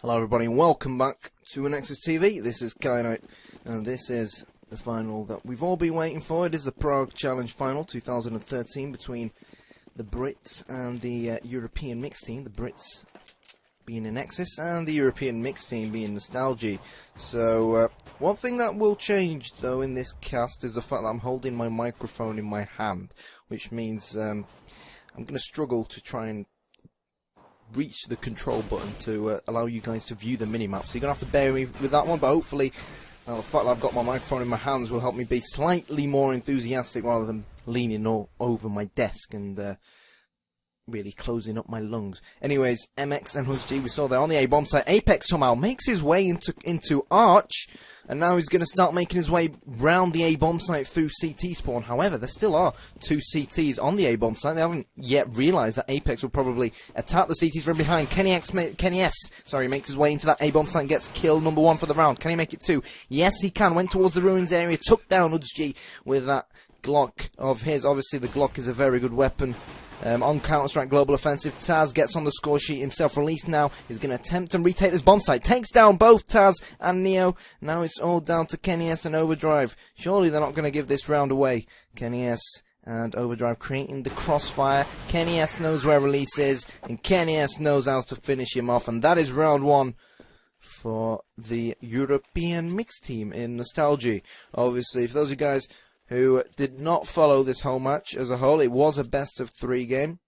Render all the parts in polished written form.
Hello everybody and welcome back to ANEXIS TV. This is Knight and this is the final that we've all been waiting for. It is the Prague Challenge Final 2013 between the Brits and the European mixed team. The Brits being ANEXIS and the European mixed team being Nostalgie. So one thing that will change though in this cast is the fact that I'm holding my microphone in my hand, which means I'm going to struggle to try and reach the control button to allow you guys to view the minimap. So you're going to have to bear with me with that one, but hopefully the fact that I've got my microphone in my hands will help me be slightly more enthusiastic rather than leaning all over my desk and really closing up my lungs. Anyways, MX and HUSG, we saw there on the A-bomb site. Apex somehow makes his way into Arch, and now he's going to start making his way round the A-bomb site through CT spawn. However, there still are two CTs on the A-bomb site. They haven't yet realised that Apex will probably attack the CTs from behind. Kenny S makes his way into that A-bomb site and gets kill number 1 for the round. Can he make it 2? Yes, he can. Went towards the ruins area, took down HUSG with that Glock of his. Obviously, the Glock is a very good weapon. On Counter-Strike Global Offensive, Taz gets on the score sheet himself, released now. He's going to attempt to retake this bomb site. Takes down both Taz and Neo. Now it's all down to Kenny S and Overdrive. Surely they're not going to give this round away. Kenny S and Overdrive creating the crossfire. Kenny S knows where release is, and Kenny S knows how to finish him off. And that is round 1 for the European mixed team in Nostalgie. Obviously, for those of you guys who did not follow this whole match as a whole, it was a best of 3 game.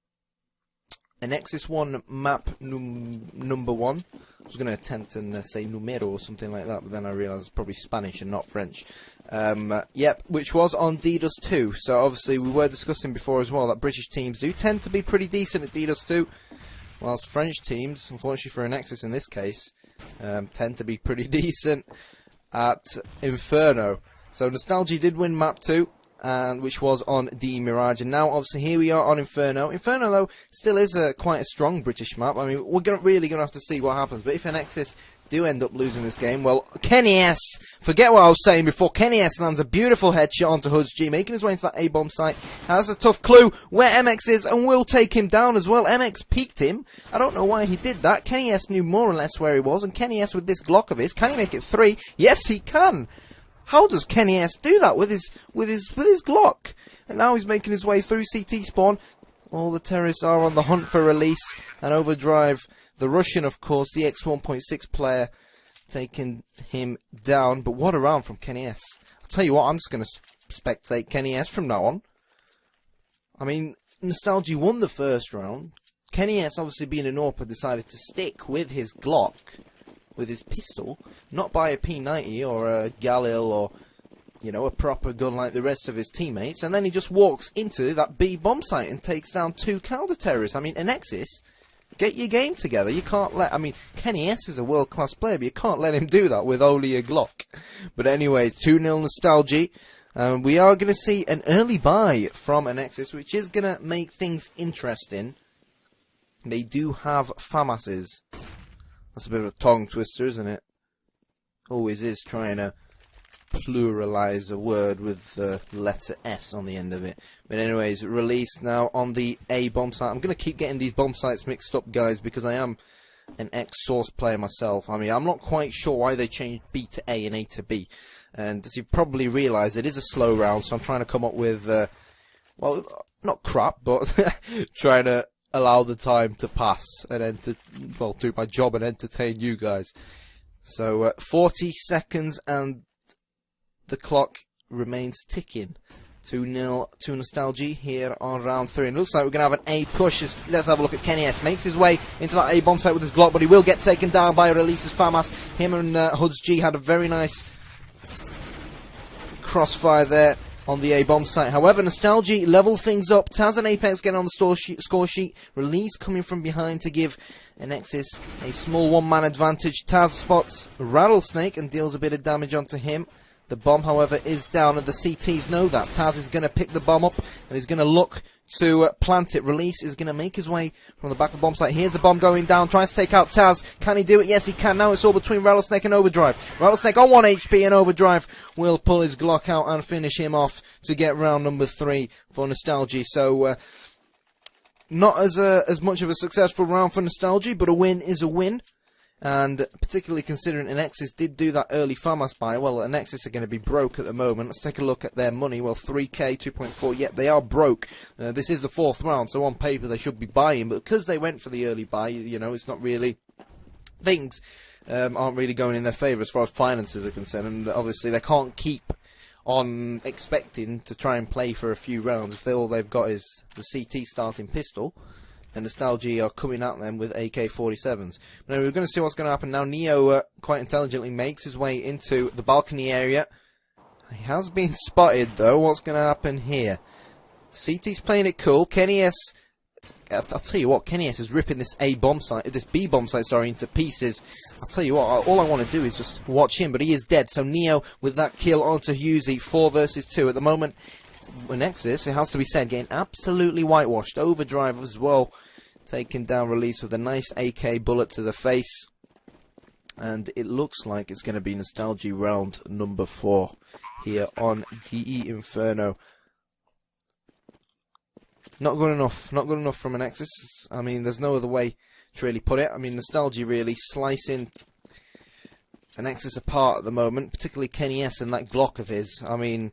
ANEXIS won map number 1. I was going to attempt and say numero or something like that, but then I realised it's probably Spanish and not French. Yep, which was on DDoS 2. So obviously we were discussing before as well that British teams do tend to be pretty decent at DDoS 2, whilst French teams, unfortunately for ANEXIS in this case, tend to be pretty decent at Inferno. So Nostalgie did win map 2, which was on D Mirage, and now obviously here we are on Inferno. Inferno though still is quite a strong British map. I mean, we're really going to have to see what happens. But if ANEXIS do end up losing this game, well, Kenny S, forget what I was saying before. Kenny S lands a beautiful headshot onto HUSG, making his way into that A-bomb site. Has a tough clue where MX is and will take him down as well. MX peeked him. I don't know why he did that. Kenny S knew more or less where he was, and Kenny S with this Glock of his, can he make it 3? Yes, he can. How does Kenny S do that with his Glock? And now he's making his way through CT spawn. All the terrorists are on the hunt for release and Overdrive, the Russian of course, the X1.6 player, taking him down. But what a round from Kenny S. I'll tell you what, I'm just going to spectate Kenny S from now on. I mean, Nostalgie won the first round. Kenny S, obviously being an AWP, decided to stick with his Glock, with his pistol, not buy a P90 or a Galil or, you know, a proper gun like the rest of his teammates, and then he just walks into that B bomb site and takes down 2 counter-terrorists. I mean, ANEXIS, get your game together. You can't let, I mean, Kenny S is a world-class player, but you can't let him do that with only a Glock. But anyway, 2-0 Nostalgie. We are going to see an early buy from ANEXIS, which is going to make things interesting. They do have FAMASes. That's a bit of a tongue twister, isn't it? Always is trying to pluralize a word with the letter S on the end of it. But anyways, released now on the A bomb site. I'm going to keep getting these bomb sites mixed up, guys, because I am an ex-Source player myself. I mean, I'm not quite sure why they changed B to A and A to B. And as you've probably realised, it is a slow round, so I'm trying to come up with, well, not crap, but trying to allow the time to pass and do my job and entertain you guys. So 40 seconds and the clock remains ticking. 2-0 to Nostalgie here on round 3. And it looks like we're going to have an A push. Let's have a look at Kenny S. Makes his way into that A bomb site with his Glock, but he will get taken down by Release's FAMAS. Him and HUSG had a very nice crossfire there on the A-bomb site. However, Nostalgie level things up. Taz and Apex getting on the score sheet. Release coming from behind to give ANEXIS a small one-man advantage. Taz spots Rattlesnake and deals a bit of damage onto him. The bomb, however, is down, and the CTs know that. Taz is going to pick the bomb up, and he's going to look to plant it. Release is going to make his way from the back of the bomb site. Here's the bomb going down, tries to take out Taz. Can he do it? Yes, he can. Now it's all between Rattlesnake and Overdrive. Rattlesnake on 1 HP, and Overdrive will pull his Glock out and finish him off to get round number 3 for Nostalgie. So, not as much of a successful round for Nostalgie, but a win is a win. And particularly considering ANEXIS did do that early FAMAS buy, well, ANEXIS are going to be broke at the moment. Let's take a look at their money. Well, 3k, 2.4, yep, they are broke. This is the 4th round, so on paper they should be buying, but because they went for the early buy, you know, it's not really... Things aren't really going in their favour as far as finances are concerned, and obviously they can't keep on expecting to try and play for a few rounds if all they've got is the CT starting pistol. And Nostalgie are coming at them with AK-47s. Now we're going to see what's going to happen now. Neo quite intelligently makes his way into the balcony area. He has been spotted though. What's going to happen here? CT's playing it cool. Kenny S. I'll tell you what, Kenny S is ripping this B bomb site, sorry, into pieces. I'll tell you what, all I want to do is just watch him, but he is dead. So Neo with that kill onto Husey, 4 versus 2 at the moment. ANEXIS, it has to be said, getting absolutely whitewashed. Overdrive as well, taking down Release with a nice AK bullet to the face. And it looks like it's going to be Nostalgie round number 4 here on DE Inferno. Not good enough from ANEXIS. I mean, there's no other way to really put it. I mean, Nostalgie really slicing ANEXIS apart at the moment, particularly Kenny S and that Glock of his. I mean,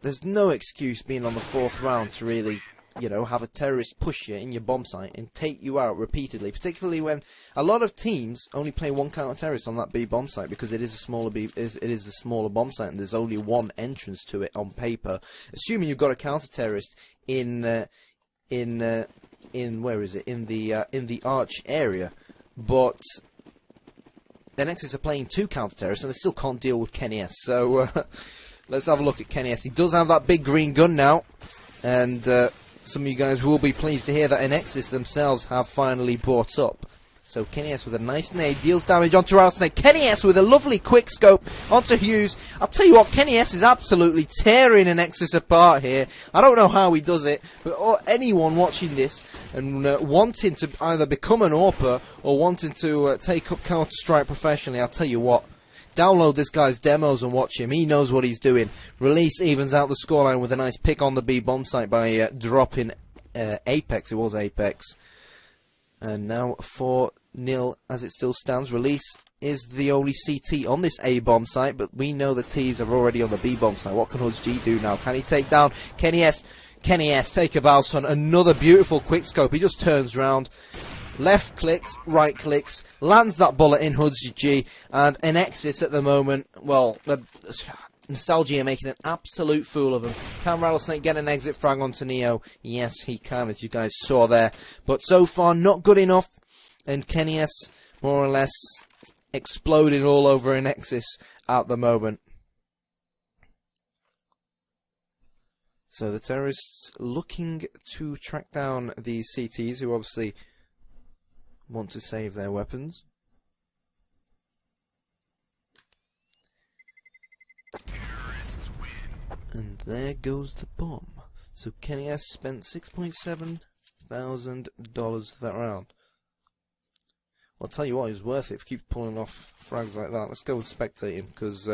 there's no excuse being on the 4th round to really, you know, have a terrorist push you in your bomb site and take you out repeatedly, particularly when a lot of teams only play one counter-terrorist on that B bomb site because it is a smaller it is the smaller bomb site and there's only one entrance to it on paper. Assuming you've got a counter-terrorist in where is it? In the arch area, but ANEXIS are playing 2 counter-terrorists and they still can't deal with Kenny S. So let's have a look at Kenny S. He does have that big green gun now, and some of you guys will be pleased to hear that ANEXIS themselves have finally bought up. So Kenny S with a nice nade deals damage onto Rattlesnake. Kenny S with a lovely quick scope onto Hughes. I'll tell you what, Kenny S is absolutely tearing ANEXIS apart here. I don't know how he does it, but anyone watching this and wanting to either become an AWPer or wanting to take up Counter-Strike professionally, I'll tell you what, download this guy's demos and watch him. He knows what he's doing. Release evens out the scoreline with a nice pick on the B bomb site by dropping Apex. It was Apex. And now 4-0 as it still stands. Release is the only CT on this A bomb site, but we know the T's are already on the B bomb site. What can Hudge G do now? Can he take down Kenny S? Kenny S, take a bow, son. Another beautiful quick scope. He just turns round. Left clicks, right clicks, lands that bullet in Hudge G, and ANEXIS at the moment, well, Nostalgie are making an absolute fool of him. Can Rattlesnake get an exit frag onto Neo? Yes, he can, as you guys saw there. But so far, not good enough, and Kenny S, more or less, exploding all over ANEXIS at the moment. So the terrorists looking to track down these CTs, who obviously want to save their weapons. Terrorists win. And there goes the bomb. So Kenny S spent $6,700 that round. Well, I'll tell you what, it's worth it if you keep pulling off frags like that. Let's go and spectate him, because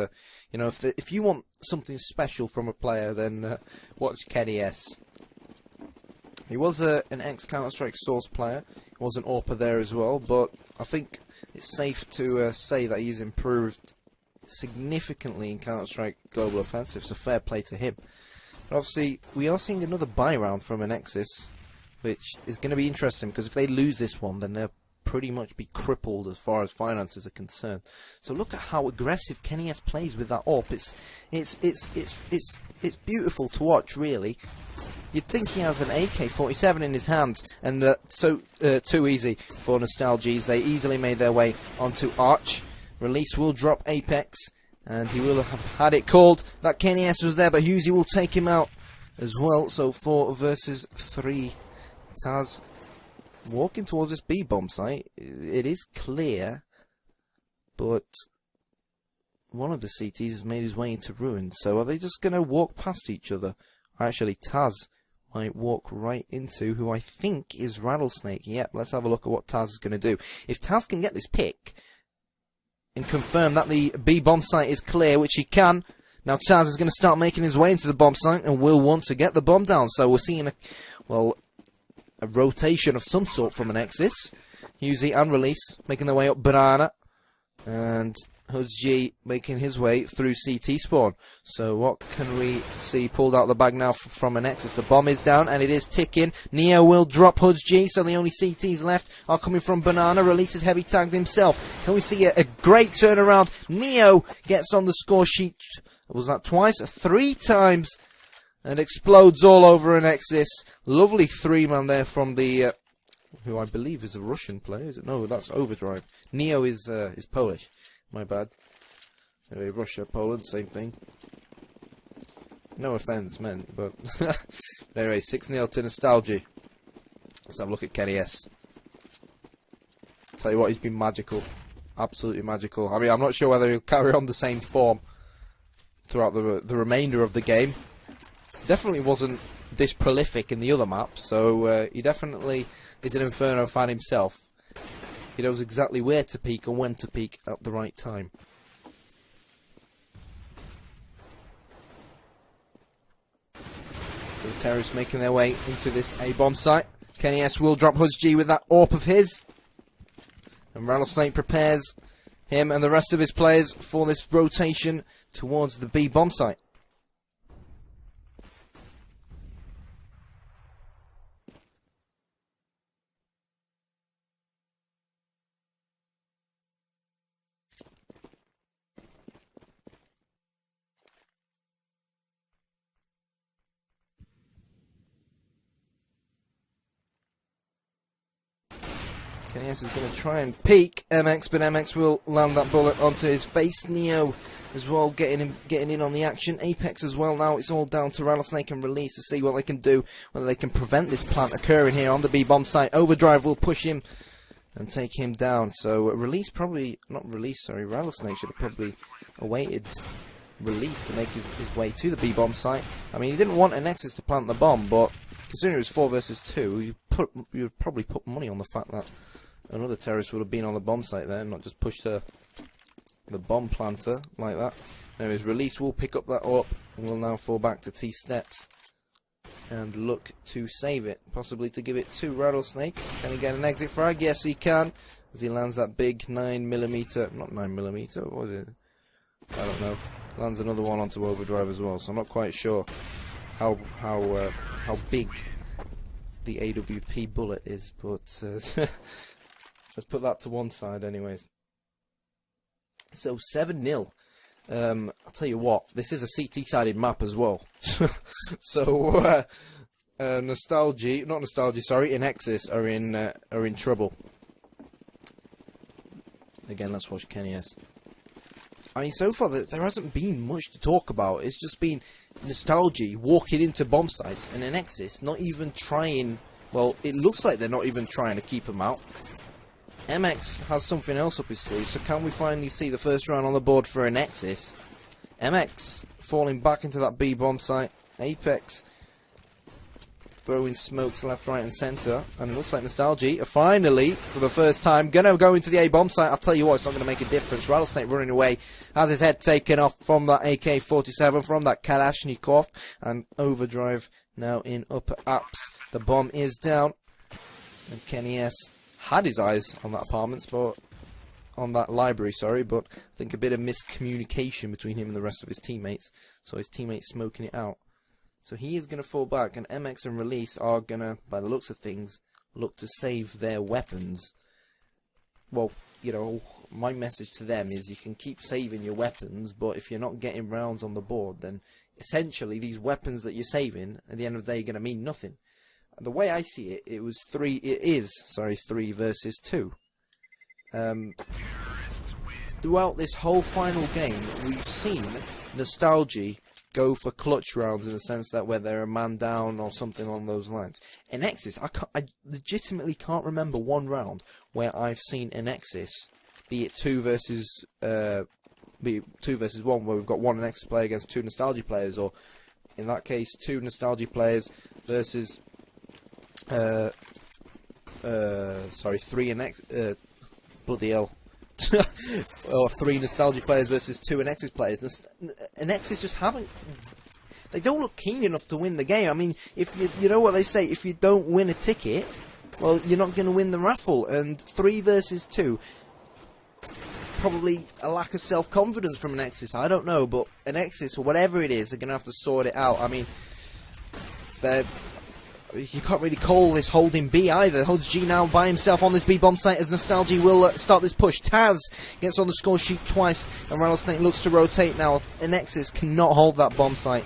you know, if you want something special from a player, then watch Kenny S. He was an ex-Counter-Strike Source player. He was an AWPer there as well, but I think it's safe to say that he's improved significantly in Counter-Strike Global Offensive, so fair play to him. But obviously, we are seeing another buy round from ANEXIS, which is going to be interesting, because if they lose this one, then they'll pretty much be crippled as far as finances are concerned. So look at how aggressive Kenny S plays with that AWP. It's beautiful to watch, really. You'd think he has an AK-47 in his hands, and so too easy for Nostalgies. They easily made their way onto Arch. Release will drop Apex, and he will have had it called that Kenny S was there, but Husey will take him out as well. So 4 versus 3. Taz walking towards this B bomb site. It is clear, but one of the CTs has made his way into ruins. So are they just going to walk past each other? Or actually, Taz might walk right into who I think is Rattlesnake. Yep, let's have a look at what Taz is going to do. If Taz can get this pick and confirm that the B bomb site is clear, which he can, now Taz is going to start making his way into the bomb site and will want to get the bomb down. So we're seeing a rotation of some sort from ANEXIS. Husey and Release making their way up Banana. And Hoods G making his way through CT spawn. So what can we see pulled out of the bag now from ANEXIS? The bomb is down and it is ticking. Neo will drop Hoods G, so the only CTs left are coming from Banana. Releases heavy tagged himself. Can we see a great turnaround? Neo gets on the score sheet. Was that twice? 3 times. And explodes all over ANEXIS. Lovely 3-man there from the who I believe is a Russian player. Is it? No, that's Overdrive. Neo is Polish. My bad. Anyway, Russia, Poland, same thing. No offence meant, but anyway, 6-0 to Nostalgie. Let's have a look at Kenny S. Tell you what, he's been magical. Absolutely magical. I mean, I'm not sure whether he'll carry on the same form throughout the remainder of the game. Definitely wasn't this prolific in the other maps, so he definitely is an Inferno fan himself. He knows exactly where to peak and when to peak at the right time. So the terrorists making their way into this A-bomb site. Kenny S will drop Hoods G with that AWP of his. And Rattlesnake prepares him and the rest of his players for this rotation towards the B-bomb site. Kenny S is going to try and peek MX, but MX will land that bullet onto his face. Neo as well getting in on the action. Apex as well now. It's all down to Rattlesnake and Release to see what they can do, whether they can prevent this plant occurring here on the B-bomb site. Overdrive will push him and take him down. So Release probably, not Release, sorry, Rattlesnake should have probably awaited Release to make his way to the B-bomb site. I mean, he didn't want ANEXIS to plant the bomb, but considering it was 4 versus 2, you would probably put money on the fact that another terrorist would have been on the bomb site there, not just push the bomb planter like that. Anyways, Release will pick up that up and will now fall back to T-steps and look to save it, possibly to give it to Rattlesnake. Can he get an exit frag? Yes, he can, as he lands that big 9mm, not 9mm, what was it? I don't know. Lands another one onto Overdrive as well, so I'm not quite sure how big the AWP bullet is, but let's put that to one side anyways. So 7-0. I'll tell you what, this is a CT-sided map as well. So Nostalgie, not Nostalgie, sorry, ANEXIS are in trouble. Again, let's watch Kenny S. I mean, so far there hasn't been much to talk about. It's just been Nostalgie walking into bomb sites and ANEXIS not even trying. Well, it looks like they're not even trying to keep them out. MX has something else up his sleeve, so can we finally see the first round on the board for ANEXIS? MX falling back into that B bomb site. Apex throwing smokes left, right and centre, and it looks like Nostalgie are finally, for the first time, gonna go into the A bomb site. I'll tell you what, it's not gonna make a difference. Rattlesnake running away, has his head taken off from that AK-47, from that Kalashnikov, and Overdrive now in upper apps. The bomb is down, and Kenny S had his eyes on that apartment, but on that library, sorry, but I think a bit of miscommunication between him and the rest of his teammates, so his teammates smoking it out. So he is going to fall back, and MX and Release are going to, by the looks of things, look to save their weapons. Well, you know, my message to them is you can keep saving your weapons, but if you're not getting rounds on the board, then essentially these weapons that you're saving, at the end of the day, are going to mean nothing. The way I see it, it is 3 versus 2. Throughout this whole final game, we've seen Nostalgie go for clutch rounds in the sense that where they're a man down or something along those lines. ANEXIS, I legitimately can't remember one round where I've seen ANEXIS, be it 2 versus 1, where we've got one ANEXIS player against 2 Nostalgie players, or in that case 2 Nostalgie players versus 3 ANEXIS, bloody hell. Or 3 Nostalgie players versus 2 ANEXIS players. ANEXIS just haven't. They don't look keen enough to win the game. I mean, if you know what they say, if you don't win a ticket, well, you're not going to win the raffle. And 3 versus 2, probably a lack of self-confidence from ANEXIS. I don't know, but ANEXIS, or whatever it is, are going to have to sort it out. I mean, you can't really call this holding B either. Holds G now by himself on this B bomb site as Nostalgie will start this push. Taz gets on the score sheet twice, and Rattlesnake looks to rotate now. ANEXIS cannot hold that bomb site,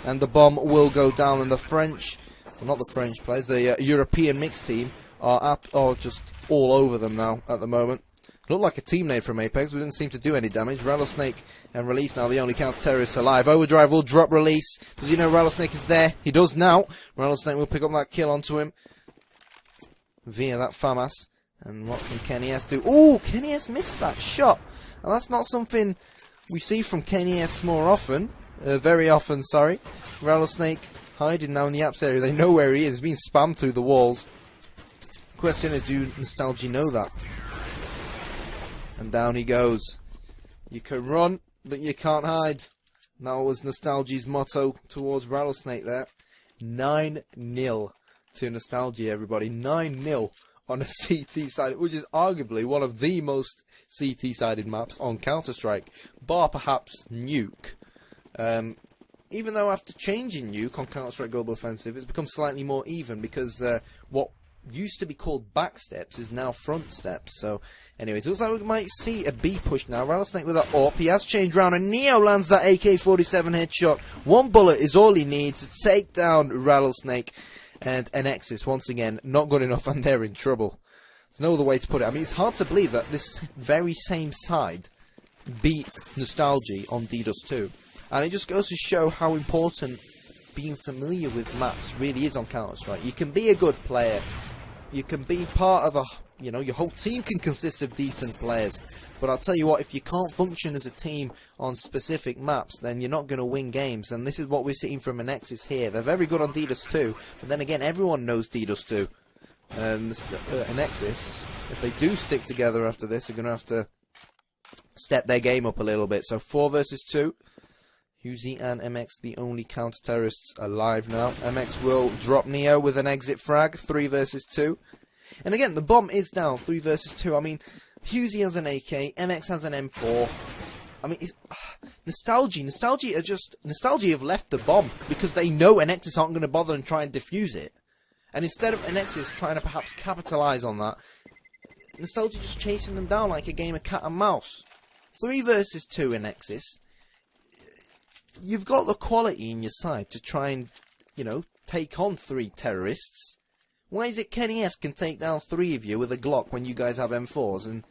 and the bomb will go down. And the French, well, not the French players, the European mixed team are just all over them now at the moment. Looked like a team nade from Apex, but didn't seem to do any damage. Rattlesnake and Release now the only counter-terrorists alive. Overdrive will drop Release. Does he know Rattlesnake is there? He does now. Rattlesnake will pick up that kill onto him via that FAMAS. And what can Kenny S do? Ooh, Kenny S missed that shot. And that's not something we see from Kenny S more often. Very often, sorry. Rattlesnake hiding now in the apps area. They know where he is. He's being spammed through the walls. Question is, do Nostalgie know that? And down he goes. You can run, but you can't hide. That was Nostalgie's motto towards Rattlesnake there. 9-0 to Nostalgie, everybody. 9-0 on a CT side, which is arguably one of the most CT-sided maps on Counter-Strike, bar perhaps Nuke. Even though after changing Nuke on Counter-Strike Global Offensive, it's become slightly more even because what used to be called back steps is now front steps. So anyways, it looks like we might see a B push now. Rattlesnake with that AWP. He has changed round and Neo lands that AK-47 headshot. 1 bullet is all he needs to take down Rattlesnake. And ANEXIS once again not good enough, and they're in trouble. There's no other way to put it. I mean, it's hard to believe that this very same side beat Nostalgie on DDoS 2. And it just goes to show how important being familiar with maps really is on Counter-Strike. You can be a good player, you can be part of a, you know, your whole team can consist of decent players, but I'll tell you what, if you can't function as a team on specific maps, then you're not going to win games. And this is what we're seeing from ANEXIS here. They're very good on DDoS 2, but then again, everyone knows DDoS 2. And ANEXIS, if they do stick together after this, are going to have to step their game up a little bit. So 4 versus 2. Uzi and MX, the only counter-terrorists alive now. MX will drop Neo with an exit frag, 3 versus 2. And again, the bomb is down, 3 versus 2. I mean, Uzi has an AK, MX has an M4. I mean, it's, Nostalgie have left the bomb because they know ANEXIS aren't going to bother and try and defuse it. And instead of ANEXIS trying to perhaps capitalise on that, Nostalgie just chasing them down like a game of cat and mouse. 3 versus 2 ANEXIS. You've got the quality in your side to try and, you know, take on 3 terrorists. Why is it Kenny S can take down 3 of you with a Glock when you guys have M4s? And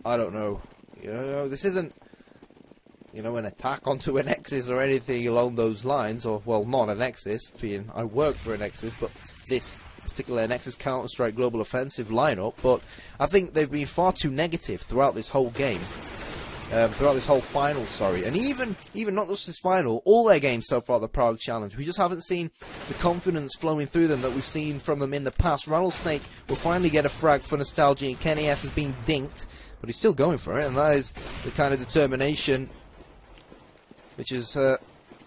I don't know. You know, this isn't, you know, an attack onto ANEXIS or anything along those lines. Or, well, not ANEXIS, being I work for ANEXIS, but this particular ANEXIS Counter-Strike Global Offensive lineup. But I think they've been far too negative throughout this whole game. Throughout this whole final, sorry. And even not just this final, all their games so far at the Prague Challenge. We just haven't seen the confidence flowing through them that we've seen from them in the past. Rattlesnake will finally get a frag for Nostalgie, and Kenny S has been dinked, but he's still going for it, and that is the kind of determination which has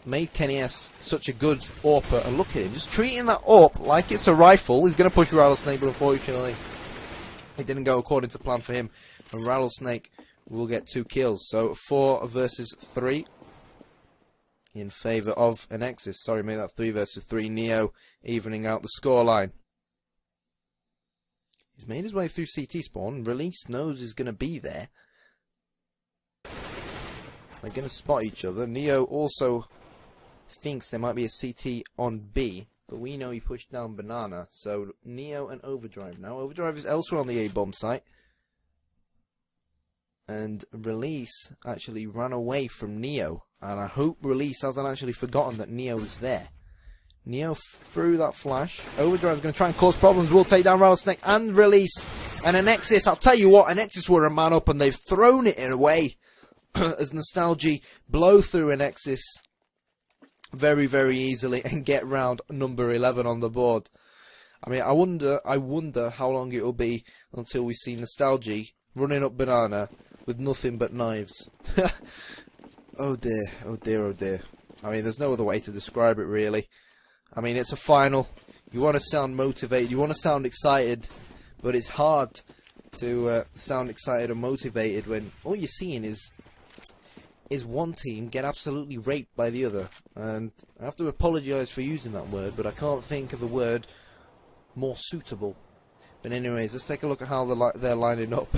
made Kenny S such a good AWPer. And look at him, just treating that AWP like it's a rifle. He's going to push Rattlesnake, but unfortunately it didn't go according to plan for him, and Rattlesnake will get 2 kills. So 4 versus 3 in favour of ANEXIS. Sorry, made that 3 versus 3. Neo evening out the scoreline. He's made his way through CT spawn. Release knows he's going to be there. They're going to spot each other. Neo also thinks there might be a CT on B, but we know he pushed down Banana. So Neo and Overdrive now. Overdrive is elsewhere on the A-bomb site. And Release actually ran away from Neo. And I hope Release hasn't actually forgotten that Neo was there. Neo threw that flash. Overdrive's going to try and cause problems. Will take down Rattlesnake and Release. And ANEXIS, I'll tell you what, ANEXIS were a man up and they've thrown it away. As Nostalgie blow through ANEXIS very, very easily and get round number 11 on the board. I mean, I wonder how long it will be until we see Nostalgie running up Banana with nothing but knives. Oh dear, oh dear, oh dear. I mean, there's no other way to describe it, really. I mean, it's a final. You want to sound motivated, you want to sound excited, but it's hard to sound excited or motivated when all you're seeing is one team get absolutely raped by the other. And I have to apologise for using that word, but I can't think of a word more suitable. But anyways, let's take a look at how they're lining up.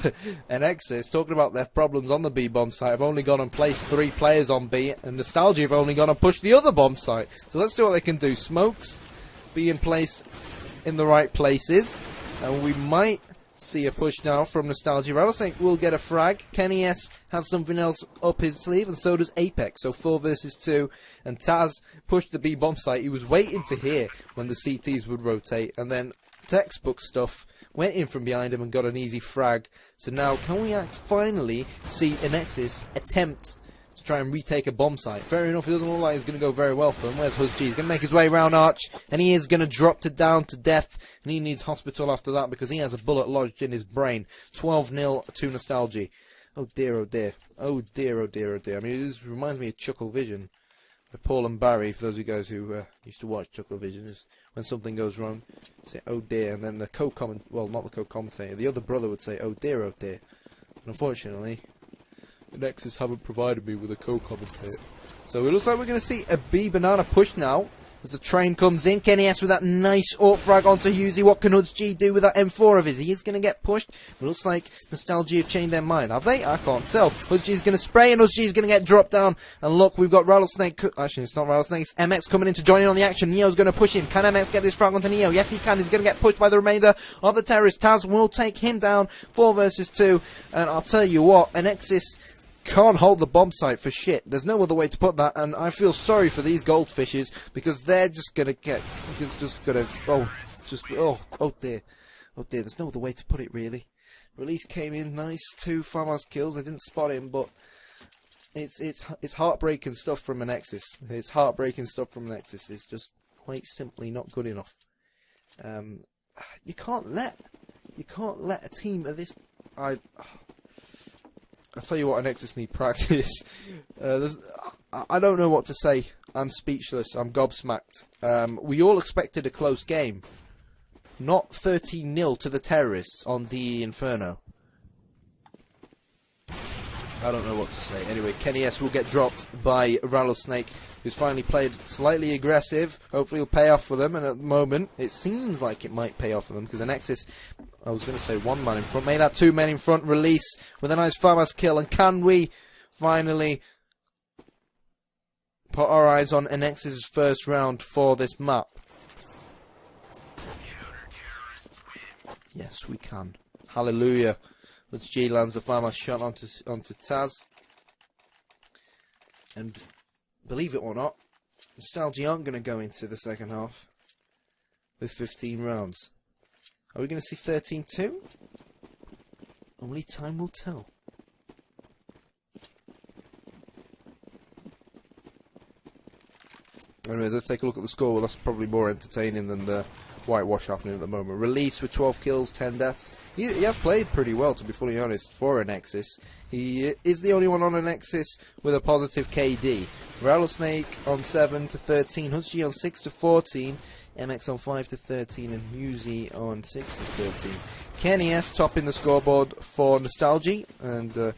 ANEXIS, talking about their problems on the B bomb site, have only gone and placed 3 players on B, and Nostalgie have only gone and pushed the other bomb site. So let's see what they can do. Smokes being placed in the right places, and we might see a push now from Nostalgie. Rattlesnake will get a frag. Kenny S has something else up his sleeve, and so does Apex. So 4 versus 2, and Taz pushed the B bomb site. He was waiting to hear when the CTs would rotate, and then textbook stuff went in from behind him and got an easy frag. So now, can we finally see ANEXIS attempt to try and retake a bomb site? Fair enough, it doesn't look like it's going to go very well for him. Where's Huzg? He's going to make his way around Arch, and he is going to drop down to death, and he needs hospital after that because he has a bullet lodged in his brain. 12-0 to Nostalgie. Oh dear, oh dear. Oh dear, oh dear, oh dear. I mean, this reminds me of Chuckle Vision. With Paul and Barry, for those of you guys who used to watch Chuckle Vision, is when something goes wrong, say, oh dear, and then the well, not the co-commentator, the other brother would say, oh dear, oh dear. And unfortunately, ANEXIS haven't provided me with a co-commentator. So it looks like we're going to see a B banana push now, as the train comes in. Kenny S with that nice AWP frag onto Husey. What can Huzg do with that M4 of his? He is going to get pushed. It looks like Nostalgie have changed their mind. Have they? I can't tell. Huzg is going to spray, and Huzg is going to get dropped down. And look, we've got Rattlesnake. Actually, it's not Rattlesnake. It's MX coming in to join in on the action. Neo's going to push him. Can MX get this frag onto Neo? Yes, he can. He's going to get pushed by the remainder of the terrorists. Taz will take him down. 4 versus 2. And I'll tell you what, ANEXIS can't hold the bomb site for shit. There's no other way to put that, and I feel sorry for these goldfishes because they're just gonna get, oh dear, there's no other way to put it really. Release came in nice, 2 farmhouse kills. I didn't spot him, but it's heartbreaking stuff from ANEXIS. It's heartbreaking stuff from ANEXIS. It's just quite simply not good enough. You can't let a team of this. I'll tell you what, ANEXIS need practice. I don't know what to say. I'm speechless. I'm gobsmacked. We all expected a close game. Not 13-0 to the terrorists on the Inferno. I don't know what to say. Anyway, Kenny S will get dropped by Rattlesnake, who's finally played slightly aggressive. Hopefully it'll pay off for them, and at the moment it seems like it might pay off for them, because ANEXIS, I was going to say 1 man in front, made that 2 men in front. Release with a nice farmhouse kill, and can we finally put our eyes on ANEXIS' first round for this map? Yes, we can. Hallelujah. Huzg lands the farmhouse shot onto Taz. And believe it or not, Nostalgie aren't going to go into the second half with 15 rounds. Are we going to see 13-2? Only time will tell. Anyways, let's take a look at the score. Well, that's probably more entertaining than the whitewash happening at the moment. Release with 12 kills, 10 deaths. He has played pretty well, to be fully honest, for ANEXIS. He is the only one on ANEXIS with a positive KD. Rattlesnake on 7 to 13, Huzg on 6 to 14, MX on 5 to 13, and Husey on 6 to 13. Kenny S topping the scoreboard for Nostalgie, and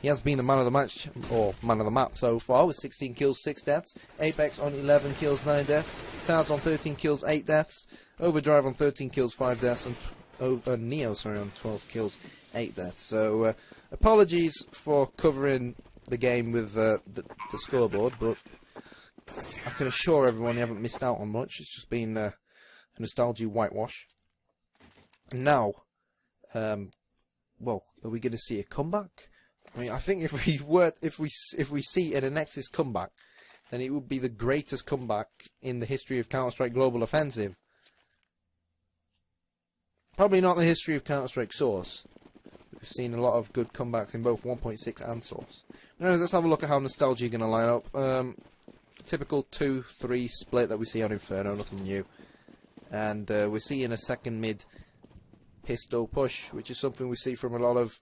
he has been the man of the match, or man of the map so far, with 16 kills, 6 deaths. Apex on 11 kills, 9 deaths. Taz on 13 kills, 8 deaths. Overdrive on 13 kills, 5 deaths. And Neo, sorry, on 12 kills, 8 deaths. So, apologies for covering the game with the scoreboard, but I can assure everyone you haven't missed out on much. It's just been a Nostalgie whitewash. And now, well, are we going to see a comeback? I mean, I think if we see an ANEXIS comeback, then it would be the greatest comeback in the history of Counter-Strike Global Offensive. Probably not the history of Counter-Strike Source. We've seen a lot of good comebacks in both 1.6 and Source. Anyways, let's have a look at how Nostalgie are going to line up. Typical 2-3 split that we see on Inferno, nothing new. And we're seeing a second mid pistol push, which is something we see from a lot of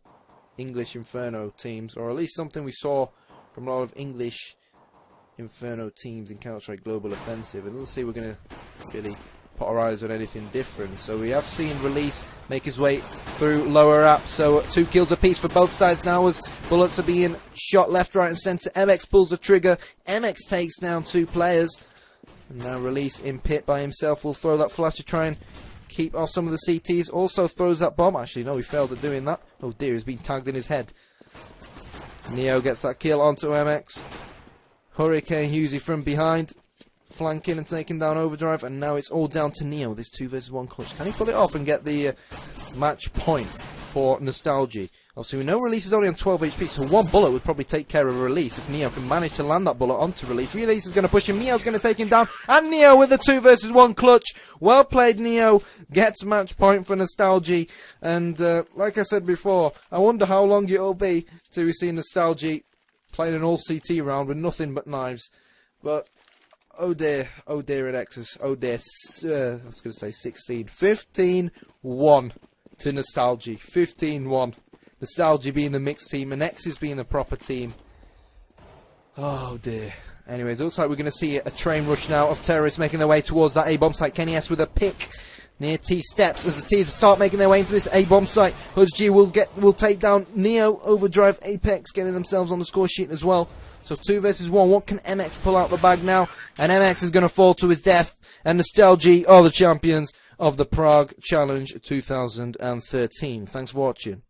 English Inferno teams, or at least something we saw from a lot of English Inferno teams in Counter-Strike Global Offensive. And let's see, we're going to really put our eyes on anything different. So we have seen Release make his way through lower up. So 2 kills apiece for both sides now as bullets are being shot left, right and centre. MX pulls the trigger. MX takes down 2 players. And now Release in pit by himself will throw that flash to try and keep off some of the CTs. Also throws that bomb. Actually, no, he failed at doing that. Oh dear, he's been tagged in his head. Neo gets that kill onto MX. Hurricane Husey from behind, flanking and taking down Overdrive, and now it's all down to Neo, this 2 versus 1 clutch. Can he pull it off and get the match point for Nostalgie? Obviously, we know Release is only on 12 HP, so 1 bullet would probably take care of Release if Neo can manage to land that bullet onto Release. Release is going to push him, Neo's going to take him down, and Neo with the 2 versus 1 clutch. Well played, Neo, gets match point for Nostalgie, and like I said before, I wonder how long it'll be till we see Nostalgie playing an all-CT round with nothing but knives. But oh dear, ANEXIS, oh dear, I was going to say 16, 15-1 to Nostalgie, 15-1. Nostalgie being the mixed team, ANEXIS being the proper team. Oh dear. Anyways, it looks like we're going to see a train rush now of terrorists making their way towards that A-bomb site. Kenny S with a pick near T steps as the T's start making their way into this A-bomb site. HUSG will take down Neo, Overdrive, Apex, getting themselves on the score sheet as well. So 2 versus 1. What can MX pull out the bag now? And MX is going to fall to his death. And Nostalgie are the champions of the Prague Challenge 2013. Thanks for watching.